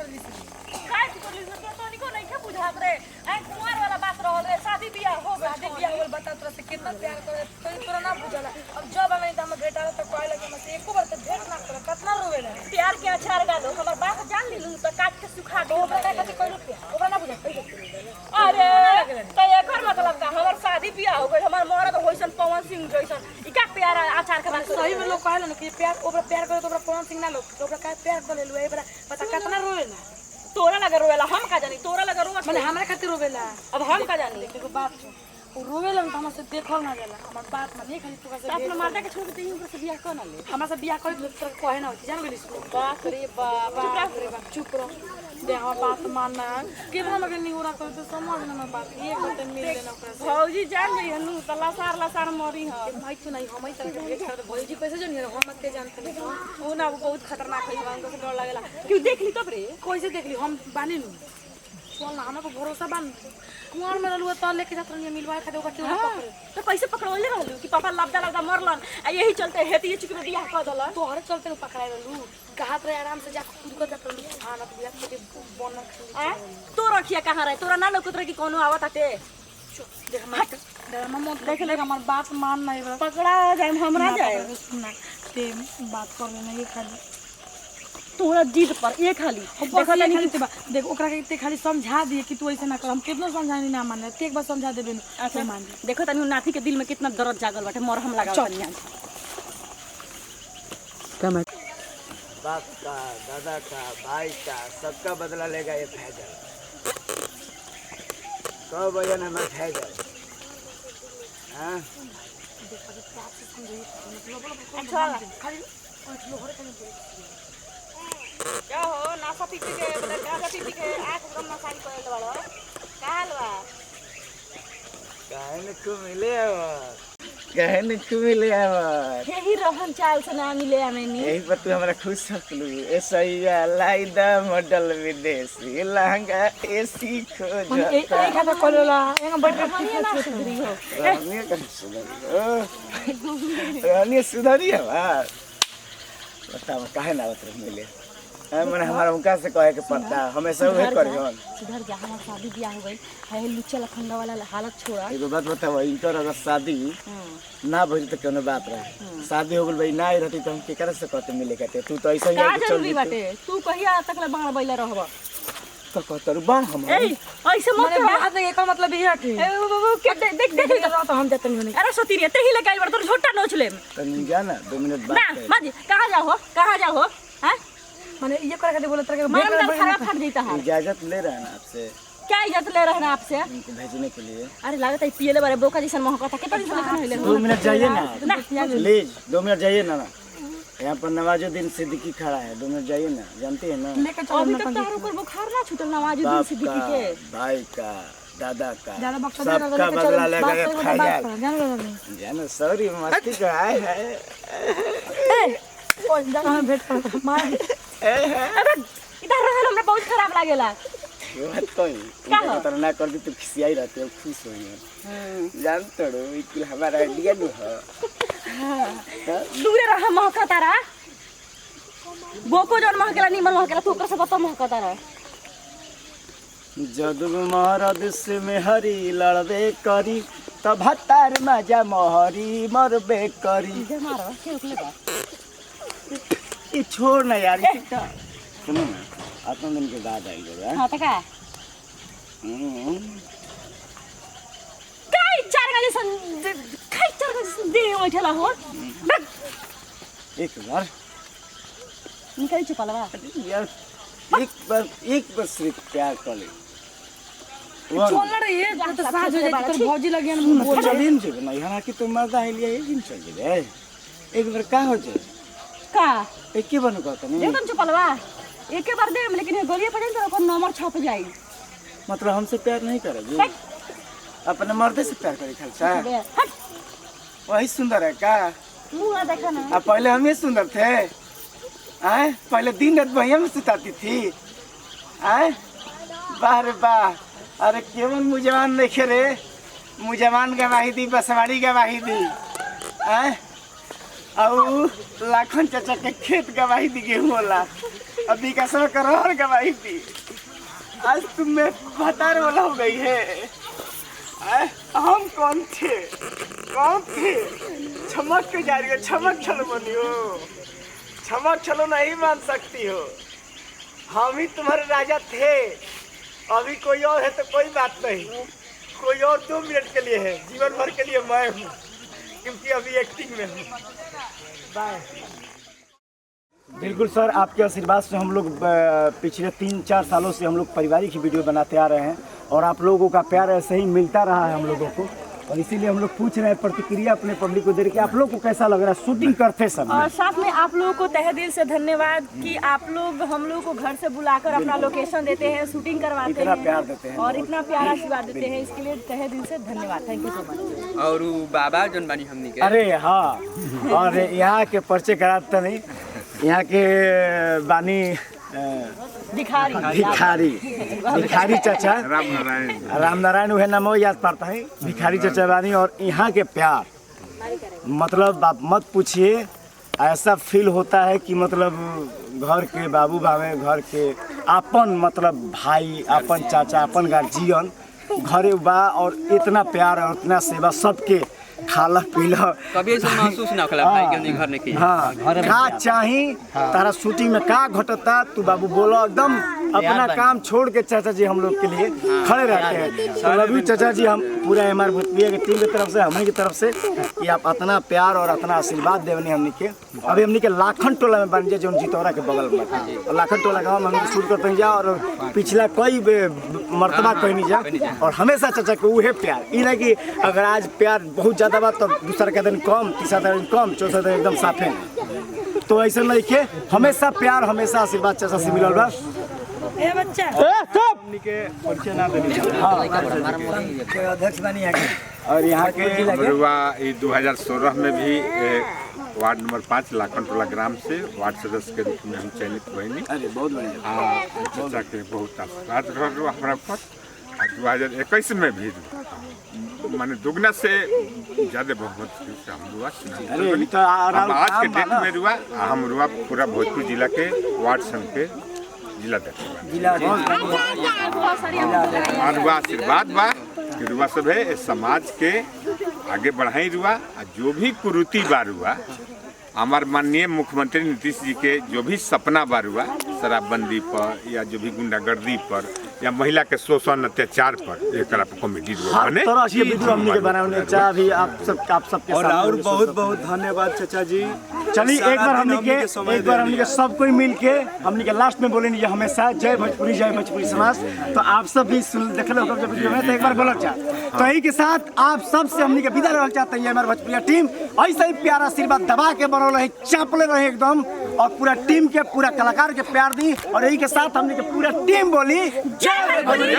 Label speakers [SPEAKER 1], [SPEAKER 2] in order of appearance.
[SPEAKER 1] रही थी
[SPEAKER 2] काय करली से तो निको नहीं के बुझात रे ए कुंवर वाला बात रहल रे शादी बियाह हो गया
[SPEAKER 1] शादी बियाह होल बता तोरा से कितना प्यार करे तो तोरा ना बुझला अब जब नहीं त हम बेटा तो कहले लगे मत एको बार तो भेट ना कर कितना रोवेला
[SPEAKER 2] प्यार के अचार डालो हमर बात जान लीलू तो काट के सुखा दो
[SPEAKER 1] ओकरा का कथि कहलु प्यार ओकरा ना बुझा
[SPEAKER 2] अरे तो एकर मतलब का हमर शादी बियाह हो गइल हमर मरद होइसन पवन सिंह जइसन ई का प्यार अचार के बात
[SPEAKER 1] सही में लोग कहले न कि प्यार ओकरा प्यार करे तो ओकरा पवन सिंह ना लोग तो ओकरा का प्यार कर लेलु ए बड़ा पता कितना रोवेला
[SPEAKER 2] तोरा लगे रोवेला हम का जानी तोरा लगे रोवत
[SPEAKER 1] माने हमरा खातिर रोवेला
[SPEAKER 2] अब हम का जानी
[SPEAKER 1] एगो बात छ उ रोवेला त हमसे देखल ना जाला हमर बात माने खाली तोरा से
[SPEAKER 2] अपना माता के छोड़ के तीन से बियाह कर ना ले
[SPEAKER 1] हमरा से बियाह करे तो कहे ना होती जान गेलिस
[SPEAKER 2] बाप रे बाप
[SPEAKER 1] चुप रह दे हमर बात मानना केतना लगे नहीं हो रहा तो समझ ना हमर बात एक घंटे मिल लेना ओकरा से
[SPEAKER 2] भौजी जान जई हनु त लसार मरी ह
[SPEAKER 1] भाई तो नहीं हम ही तरह एक साथ भौजी कैसे जानिए हम मत के जानते नहीं
[SPEAKER 2] उ ना बहुत खतरनाक है हमको से डर लागेला क्यों देख ली तब रे
[SPEAKER 1] कैसे देख ली हम बानी नु चल ना हमरा को भरोसा बान कुआर में रहलु त लेके जात रही मिलवाए खाते ओका क्यों पकड़े
[SPEAKER 2] तो कैसे पकड़ोले रहलू कि पापा लबदा मरलन आ यही चलते हेती चुकी में बियाह कर दला
[SPEAKER 1] तो हरे चलते पकड़ाए रहलु कहात रहे आराम से जा खुद को जात रही हां ना बियाह के बनन खाली
[SPEAKER 2] तो रखिया कहां रहे तोरा ना लौकत रहे कि कोनो आवत आते
[SPEAKER 1] देख मत मत देख ले हमर बात मान नहीं बा
[SPEAKER 2] पकड़ा जाए हमरा जाए
[SPEAKER 1] सुनना ते बात कर लेना ये खाली
[SPEAKER 2] तोरा जिद पर एक खाली
[SPEAKER 1] देखो तनी खाली देख ओकरा के खाली समझा दिए कि तू ऐसे ना कर हम कितना समझानी ना माने ते एक बार समझा देबे अच्छा मान दे
[SPEAKER 2] देखो तनी नाथी के दिल में कितना दर्द जागल बाटे मरहम लगाव तनी आज
[SPEAKER 3] कम बाप का दादा का भाई का सबका बदला लेगा ये फैजल कब वजन हमें फैजल हाँ
[SPEAKER 2] अच्छा क्या हो नासा पी के गाजा पी के आंख गम मसाज करल वाला का हाल बा
[SPEAKER 3] कहने को मिले कहने को मिले
[SPEAKER 2] यही रहन चाल से ना मिले हमें नी
[SPEAKER 3] यही पर तू हमारा खुश सकलू ऐसा ही लाइदा मॉडल विदेशी लहंगा एसी खो
[SPEAKER 1] ए खाता कोलला एंगा बैठ के
[SPEAKER 2] ना सुधरी हो
[SPEAKER 3] रानी का सुधरी रानी सुधरी है बात बताओ काहे ना उतर मिले मैंने हमारा उनका से कहे के पड़ता हमेशा वही करियन
[SPEAKER 2] सुधर जा हमार शादी बियाह हो गई है लुच्चा लखंडा वाला हालत छोड़ा
[SPEAKER 3] एगो बात बताओ इनकर अगर शादी ना भइल त कोनो बात रहे शादी हो गेल भाई ना रहती त हम केकरा से कहते मिले कहते तू तो ऐसा ही
[SPEAKER 2] का
[SPEAKER 3] चल
[SPEAKER 2] जरूरी बाटे तू कहिया तक ले बाण बैला रहबा
[SPEAKER 3] तो कहतर बाण हम
[SPEAKER 2] ए ऐसे मत
[SPEAKER 1] माने बात एक मतलब ये है
[SPEAKER 2] ए बाबू के देख देख
[SPEAKER 1] तो हम जाते नहीं
[SPEAKER 2] अरे सतीरी ते ही लगाई बड़ तोर झोटा नोच लेम
[SPEAKER 3] तनी जा ना 2 मिनट
[SPEAKER 2] ना
[SPEAKER 3] बात कर
[SPEAKER 2] माजी कहां जाओ हैं
[SPEAKER 1] माने ये करे खातिर बोलत रहे
[SPEAKER 2] मार में खराब फट जाता है
[SPEAKER 3] इजाजत ले रहा है ना आपसे
[SPEAKER 2] क्या इज्जत ले रहे हैं आपसे
[SPEAKER 3] इनको भेजने के लिए
[SPEAKER 2] अरे लागत है पियले बारे बोका जैसा महका था कितना दिन से लेकर होइले
[SPEAKER 3] 2 मिनट जाइए ना
[SPEAKER 2] ना
[SPEAKER 3] प्लीज 2 मिनट जाइए ना यहाँ पर नवाजुद्दीन सिद्दीकी खड़ा है 2 मिनट जाइए ना जानते हैं ना
[SPEAKER 1] लेके चलो
[SPEAKER 2] अभी तक तार ऊपर बुखार ना छूटल नवाजुद्दीन
[SPEAKER 3] बाप
[SPEAKER 2] सिद्दीकी
[SPEAKER 3] का
[SPEAKER 2] के
[SPEAKER 3] भाई का दादा का
[SPEAKER 1] ज्यादा बक्सा दे
[SPEAKER 3] सबका बदला लेगा ये फैजल
[SPEAKER 1] जान लो
[SPEAKER 3] जानो सॉरी मस्ती का है
[SPEAKER 1] ओ जान भेट कर मार
[SPEAKER 2] अरे इधर रहल हमरा बहुत खराब लागेला
[SPEAKER 3] ये बात कोई उनका खतरनाक कर दी तो खिसियाई रहते हो खुश होइए जान तोड़ो इकुल हमारा आइडिया नु है
[SPEAKER 2] दूरे रह महका तारा बोको जन महकेला निमन महकेला तू ओकर से बता महका तारा
[SPEAKER 3] जदू महाराज से में हरी लड़बे करी तब हतार मजा मोहरी मरबे करी
[SPEAKER 2] जे मारो के उठले बा
[SPEAKER 3] ये छोड़ ना यार ये क्या सुनो ना आत्मा दिन के बाद आई जरा
[SPEAKER 2] हां त का काय चार गजे दे ओठला हो
[SPEAKER 3] एक बार
[SPEAKER 2] निकल चुपलवा
[SPEAKER 3] यार एक बार सिर्फ प्यार कर ले
[SPEAKER 1] चल रे ये तो साज हो जाए तो भौजी लगे न बोल
[SPEAKER 3] दिन जो ना यहाँ की तो मर्दा है लिया एक दिन चल जाए एक बार का हो जाए
[SPEAKER 2] का
[SPEAKER 3] एक के बनो कहता नहीं
[SPEAKER 2] एकदम चुपलवा एक बार दे लेकिन गोलियां पड़े तो ओकर नंबर छप जाई
[SPEAKER 3] मतलब हमसे प्यार नहीं करेगी अपने मर्दे से प्यार करे खालसा
[SPEAKER 2] हट
[SPEAKER 3] वही सुंदर है का
[SPEAKER 2] मुंह देखा ना
[SPEAKER 3] अब पहले हम ही सुंदर थे आए पहले दिन रात भैया में सुताती थी आए वाह रे वाह अरे केवन मुजवान देखे रे मुजवान गवाही दी बसवाड़ी गवाही दी आए और लाखन चाचा के खेत गवाही दी गेहूं वाला अभी का 100 करोड़ गवाही दी। आज तुम में भतार वाला हो गई है। हम कौन थे छमक के जा रही हो, छमक छलो बनी हो, छमक छलो नहीं मान सकती हो। हम ही तुम्हारे राजा थे, अभी कोई और है तो कोई बात नहीं, कोई और 2 मिनट के लिए है, जीवन भर के लिए मैं हूँ, क्योंकि अभी एक्टिंग में हूँ। बाय। बिल्कुल सर, आपके आशीर्वाद से हम लोग पिछले 3-4 सालों से हम लोग पारिवारिक वीडियो बनाते आ रहे हैं और आप लोगों का प्यार ऐसे ही मिलता रहा है हम लोगों को, और इसीलिए हम लोग पूछ रहे हैं प्रतिक्रिया अपने पब्लिक को दे रहे कि आप लोग को कैसा लग रहा है शूटिंग करते समय।
[SPEAKER 2] और साथ में आप लोगों को तहे दिल से धन्यवाद कि आप लोग हम लोग को घर से बुलाकर अपना लोकेशन देते हैं, शूटिंग करवाते
[SPEAKER 3] इतना प्यार देते हैं
[SPEAKER 2] और इतना प्यार आशीर्वाद देते हैं, इसके लिए तहे दिल से धन्यवाद। Thank you so much.
[SPEAKER 4] और बाबा जन बानी हमनी के,
[SPEAKER 3] अरे हाँ, और यहाँ के परिचय कराते नहीं, यहाँ के बानी भिखारी चाचा राम नारायण वह नाम याद पड़ता है, भिखारी चाचा बानी। और यहाँ के प्यार मतलब आप मत पूछिए, ऐसा फील होता है कि मतलब घर के बाबू बाबे, घर के अपन मतलब भाई, अपन चाचा, अपन गार्जियन घरे बा, और इतना प्यार और इतना सेवा सबके खाला पीला
[SPEAKER 4] कभी ऐसा महसूस ना कला भाई के घर ने की।
[SPEAKER 3] हाँ, का चाही तारा शूटिंग में का घटता तू बाबू बोलो, एकदम अपना काम छोड़ के चाचा जी हम लोग के लिए खड़े रहते हैं। तो लव यू चाचा जी, हम पूरा हमारे भोजपुरिया की टीम की तरफ से, हमने की तरफ से कि आप इतना प्यार और इतना आशीर्वाद देवनी हमने के। अभी हमने के लाखन टोला में बन जाए जो जितौरा के बगल में, और लाखन टोला गाँव में हम शूट करते हैं जा, और पिछला कोई मरतबा कहीं नहीं जा, और हमेशा चाचा को वह प्यार ई नहीं कि अगर आज प्यार बहुत ज़्यादा बात तो दूसरा का दिन कम, तीसरा दिन कम, चौथा दिन एकदम साफे, तो ऐसा नहीं के हमेशा प्यार हमेशा आशीर्वाद चाचा से मिलल बा।
[SPEAKER 1] ए बच्चा
[SPEAKER 3] के परिचय ना देनी। हाँ, अध्यक्ष बनी है और यहाँ के
[SPEAKER 5] बरुआ 2016 में भी वार्ड नंबर 5 लाखन टोला ग्राम से वार्ड सदस्य के रूप में हम चयनित हुए।
[SPEAKER 3] अरे बहुत बढ़िया,
[SPEAKER 5] चाचा के बहुत आशीर्वाद रहा हमारा पर। 2021 में भी माने दुगना से ज्यादा बहुमत से हम हुआ। आज के डेट में रुआ हम रुआ पूरा भोजपुर जिला के वार्ड संघ के जिला रुआ आशीर्वाद बा कि रुआ सब है समाज के आगे बढ़ाई रुआ। जो भी कुरीति बा रुआ, हमारे माननीय मुख्यमंत्री नीतीश जी के जो भी सपना बा रुआ, शराबबंदी पर या जो भी गुंडागर्दी पर या महिला के शोषण अत्याचार पर एक कॉमेडी बने
[SPEAKER 3] भी आप सबके और बहुत बहुत धन्यवाद चाचा जी। चलिए एक बार हमने के सब कोई मिल के हमने के लास्ट में बोलेंगे हमेशा जय भोजपुरी समाज। तो आप सब भी देख लो तो एक बार बोलना चाहते, तो यही के साथ आप सब से हमने के विदा रहना चाहते हैं। हमारे भोजपुरिया टीम ऐसा ही प्यारा आशीर्वाद दबा के बनो रहे, चापले रहे एकदम, और पूरा टीम के पूरा कलाकार के प्यार दी। और यही के साथ हमने के पूरा टीम बोली जय भोजपुरी।